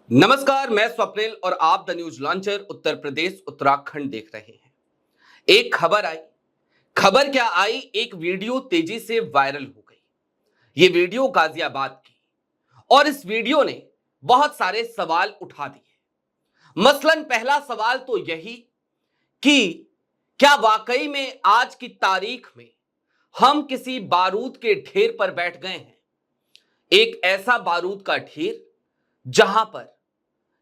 नमस्कार, मैं स्वप्निल और आप the news launcher Uttar Pradesh Uttarakhand देख रहे हैं। एक खबर आई। खबर क्या आई, एक वीडियो तेजी से वायरल हो गई। ये वीडियो गाजियाबाद की और इस वीडियो ने बहुत सारे सवाल उठा दिए। मसलन पहला सवाल तो यही कि क्या वाकई में आज की तारीख में हम किसी बारूद के ढेर पर बैठ गए हैं। एक ऐसा बारूद का ढेर जहां पर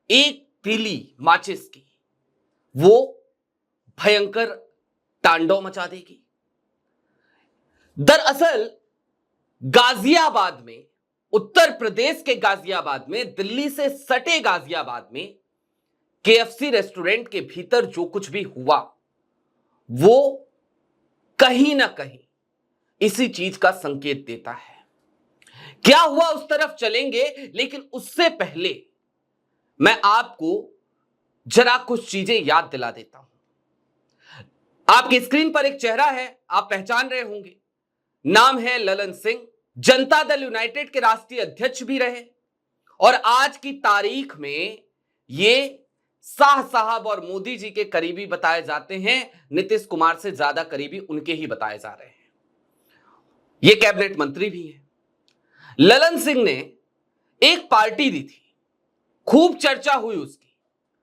एक तीली माचिस की वो भयंकर तांडव मचा देगी। दरअसल गाजियाबाद में, उत्तर प्रदेश के गाजियाबाद में, दिल्ली से सटे गाजियाबाद में केएफसी रेस्टोरेंट के भीतर जो कुछ भी हुआ वो कहीं ना कहीं इसी चीज का संकेत देता है। क्या हुआ उस तरफ चलेंगे, लेकिन उससे पहले मैं आपको जरा कुछ चीजें याद दिला देता हूं। आपकी स्क्रीन पर एक चेहरा है, आप पहचान रहे होंगे। नाम है ललन सिंह। जनता दल यूनाइटेड के राष्ट्रीय अध्यक्ष भी रहे और आज की तारीख में ये शाह साहब और मोदी जी के करीबी बताए जाते हैं। नीतीश कुमार से ज्यादा करीबी उनके ही बताए जा रहे हैं। ये कैबिनेट मंत्री भी हैं। ललन सिंह ने एक पार्टी दी थी, खूब चर्चा हुई उसकी,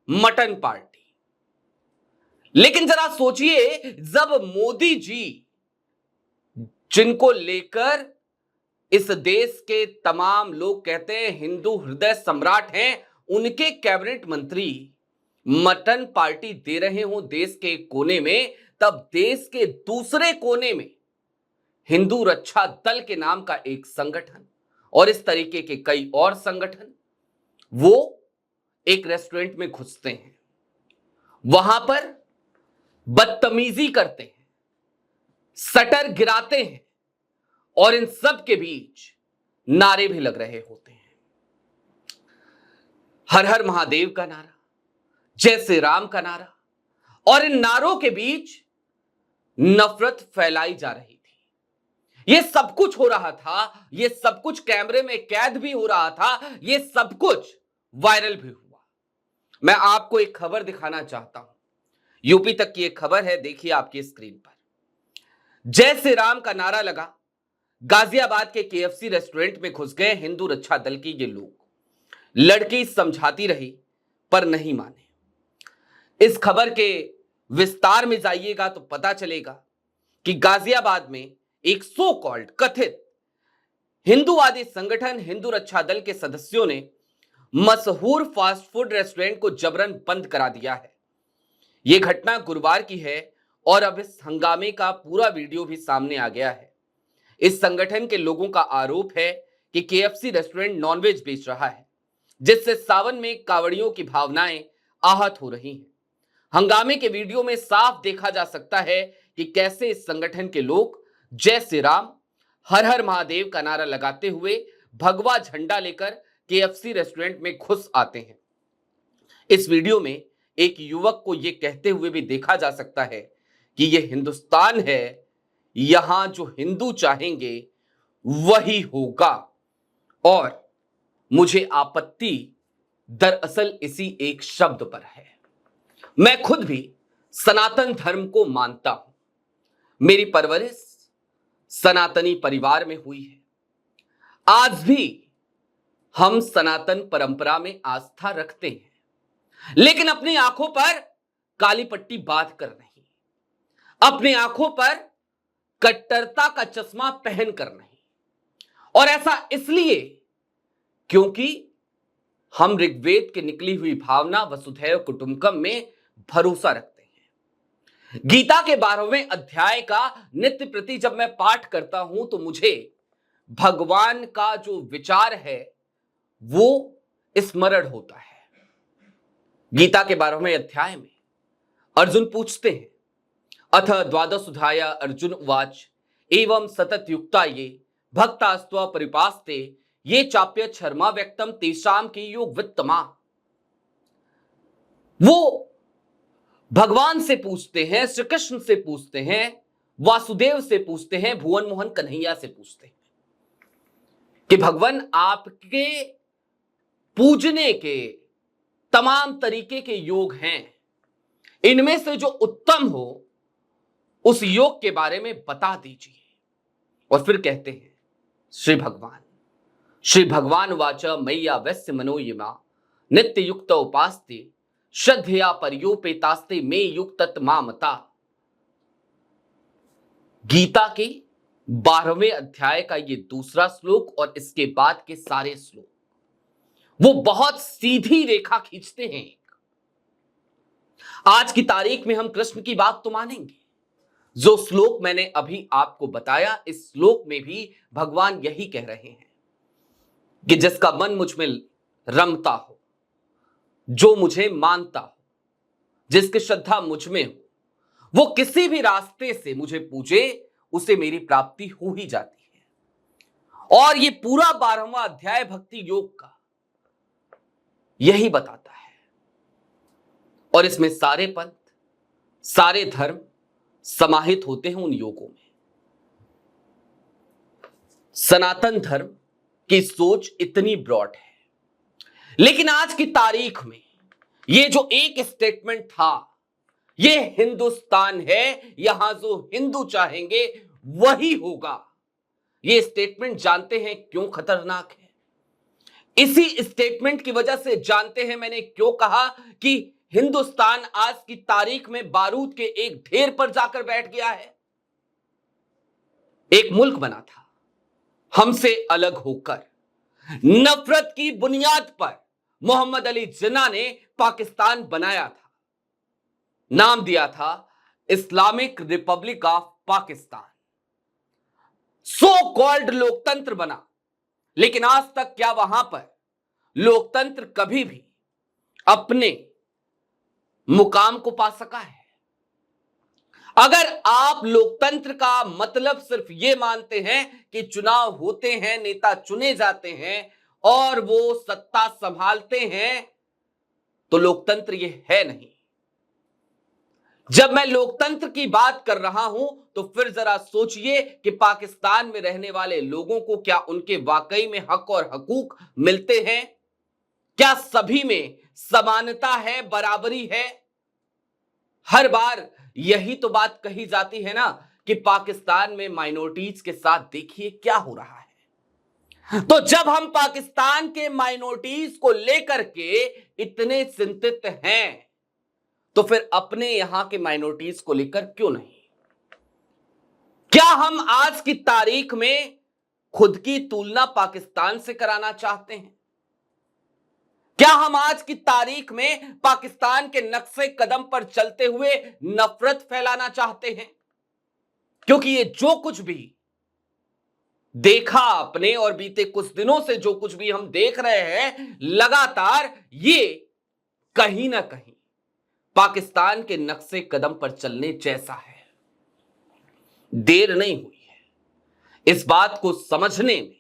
मटन पार्टी। लेकिन जरा सोचिए, जब मोदी जी, जिनको लेकर इस देश के तमाम लोग कहते हैं हिंदू हृदय सम्राट हैं, उनके कैबिनेट मंत्री मटन पार्टी दे रहे हो देश के एक कोने में, तब देश के दूसरे कोने में हिंदू रक्षा दल के नाम का एक संगठन और इस तरीके के कई और संगठन वो एक रेस्टोरेंट में घुसते हैं, वहां पर बदतमीजी करते हैं, शटर गिराते हैं और इन सब के बीच नारे भी लग रहे होते हैं। हर हर महादेव का नारा, जय श्री राम का नारा, और इन नारों के बीच नफरत फैलाई जा रही थी। यह सब कुछ हो रहा था, यह सब कुछ कैमरे में कैद भी हो रहा था, यह सब कुछ वायरल भी हुआ। मैं आपको एक खबर दिखाना चाहता हूं। यूपी तक की एक खबर है, देखिए आपकी स्क्रीन पर। जय श्री राम का नारा लगा, गाजियाबाद के केएफसी रेस्टोरेंट में घुस गए हिंदू रक्षा दल के ये लोग। लड़की समझाती रही पर नहीं माने। इस खबर के विस्तार में जाइएगा तो पता चलेगा कि गाजियाबाद में एक सो कॉल्ड कथित हिंदूवादी संगठन हिंदू रक्षा दल के सदस्यों ने मशहूर फास्ट फूड रेस्टोरेंट को जबरन बंद करा दिया है। यह घटना गुरुवार की है और अब इस हंगामे का पूरा वीडियो भी सामने आ गया है। इस संगठन के लोगों का आरोप है कि केएफसी रेस्टोरेंट नॉनवेज बेच रहा है, जिससे सावन में कांवड़ियों की भावनाएं आहत हो रही हैं। हंगामे के वीडियो में साफ देखा जा सकता है कि कैसे इस संगठन के लोग जय श्री राम, हर हर महादेव का नारा लगाते हुए भगवा झंडा लेकर केएफसी रेस्टोरेंट में घुस आते हैं। इस वीडियो में एक युवक को यह कहते हुए भी देखा जा सकता है कि यह हिंदुस्तान है, यहां जो हिंदू चाहेंगे वही होगा। और मुझे आपत्ति दरअसल इसी एक शब्द पर है। मैं खुद भी सनातन धर्म को मानता हूं। मेरी परवरिश सनातनी परिवार में हुई है। आज भी हम सनातन परंपरा में आस्था रखते हैं, लेकिन अपनी आंखों पर काली पट्टी बांध कर नहीं, अपनी आंखों पर कट्टरता का चश्मा पहनकर नहीं। और ऐसा इसलिए क्योंकि हम ऋग्वेद की निकली हुई भावना वसुधैव कुटुंबकम में भरोसा रखते हैं। गीता के 12वें अध्याय का नित्य प्रति जब मैं पाठ करता हूं तो मुझे भगवान का जो विचार है वो स्मरण होता है। गीता के 12वें अध्याय में अर्जुन पूछते हैं, अथ द्वादशोऽध्याय अर्जुन उवाच एवं सतत युक्ता ये भक्तास्त्व परिपास्ते ये चाप्य शर्मा व्यक्तम तेषाम की योग वित्तमा। वो भगवान से पूछते हैं, श्री कृष्ण से पूछते हैं, वासुदेव से पूछते हैं, भुवन मोहन कन्हैया से पूछते हैं कि भगवान आपके पूजने के तमाम तरीके के योग हैं, इनमें से जो उत्तम हो उस योग के बारे में बता दीजिए। और फिर कहते हैं श्री भगवान वाच मैया वैश्य मनोयिमा नित्य युक्त उपास्ते श्रद्धया पर्योपेतास्ते मे युक्त मामता। गीता के 12वें अध्याय का ये दूसरा श्लोक और इसके बाद के सारे श्लोक वो बहुत सीधी रेखा खींचते हैं। आज की तारीख में हम कृष्ण की बात तो मानेंगे। जो श्लोक मैंने अभी आपको बताया, इस श्लोक में भी भगवान यही कह रहे हैं कि जिसका मन मुझ में रमता हो, जो मुझे मानता हो, जिसकी श्रद्धा मुझ में हो, वो किसी भी रास्ते से मुझे पूजे, उसे मेरी प्राप्ति हो ही जाती है। और ये पूरा 12वां अध्याय भक्ति योग का यही बताता है। और इसमें सारे पंथ, सारे धर्म समाहित होते हैं उन योगों में। सनातन धर्म की सोच इतनी ब्रॉड है, लेकिन आज की तारीख में ये जो एक स्टेटमेंट था, ये हिंदुस्तान है, यहां जो हिंदू चाहेंगे वही होगा। ये स्टेटमेंट जानते हैं क्यों खतरनाक है? इसी स्टेटमेंट की वजह से जानते हैं मैंने क्यों कहा कि हिंदुस्तान आज की तारीख में बारूद के एक ढेर पर जाकर बैठ गया है। एक मुल्क बना था हमसे अलग होकर, नफरत की बुनियाद पर मोहम्मद अली जिन्ना ने पाकिस्तान बनाया था। नाम दिया था Islamic Republic of Pakistan. So called लोकतंत्र बना, लेकिन आज तक क्या वहां पर लोकतंत्र कभी भी अपने मुकाम को पा सका है? अगर आप लोकतंत्र का मतलब सिर्फ ये मानते हैं कि चुनाव होते हैं, नेता चुने जाते हैं और वो सत्ता संभालते हैं, तो लोकतंत्र ये है नहीं। जब मैं लोकतंत्र की बात कर रहा हूं तो फिर जरा सोचिए कि पाकिस्तान में रहने वाले लोगों को क्या उनके वाकई में हक और हकूक मिलते हैं? क्या सभी में समानता है, बराबरी है? हर बार यही तो बात कही जाती है ना कि पाकिस्तान में माइनॉरिटीज के साथ देखिए क्या हो रहा है। तो जब हम पाकिस्तान के माइनॉरिटीज को लेकर के इतने चिंतित हैं, तो फिर अपने यहां के माइनॉरिटीज को लेकर क्यों नहीं? क्या हम आज की तारीख में खुद की तुलना पाकिस्तान से कराना चाहते हैं? क्या हम आज की तारीख में पाकिस्तान के नक्शे कदम पर चलते हुए नफरत फैलाना चाहते हैं? क्योंकि ये जो कुछ भी देखा आपने और बीते कुछ दिनों से जो कुछ भी हम देख रहे हैं लगातार, ये कहीं ना कहीं पाकिस्तान के नक्शे कदम पर चलने जैसा है। देर नहीं हुई है इस बात को समझने में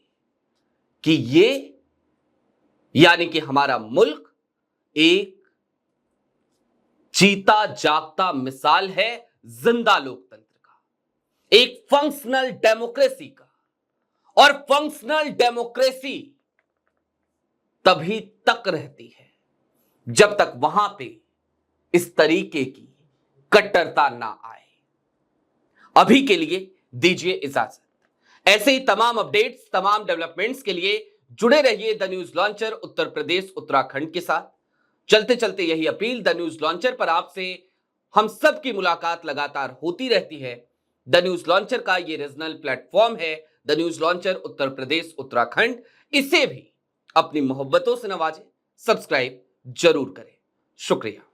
कि ये यानी कि हमारा मुल्क एक जीता जागता मिसाल है जिंदा लोकतंत्र का, एक फंक्शनल डेमोक्रेसी का। और फंक्शनल डेमोक्रेसी तभी तक रहती है जब तक वहां पे इस तरीके की कट्टरता ना आए। अभी के लिए दीजिए इजाजत। ऐसे ही तमाम अपडेट्स, तमाम डेवलपमेंट्स के लिए जुड़े रहिए the news launcher Uttar Pradesh Uttarakhand के साथ। चलते चलते यही अपील, द न्यूज लॉन्चर पर आपसे हम सब की मुलाकात लगातार होती रहती है। द न्यूज लॉन्चर का ये रीजनल प्लेटफॉर्म है, the news launcher Uttar Pradesh Uttarakhand. इसे भी अपनी मोहब्बतों से नवाजें, सब्सक्राइब जरूर करें। शुक्रिया।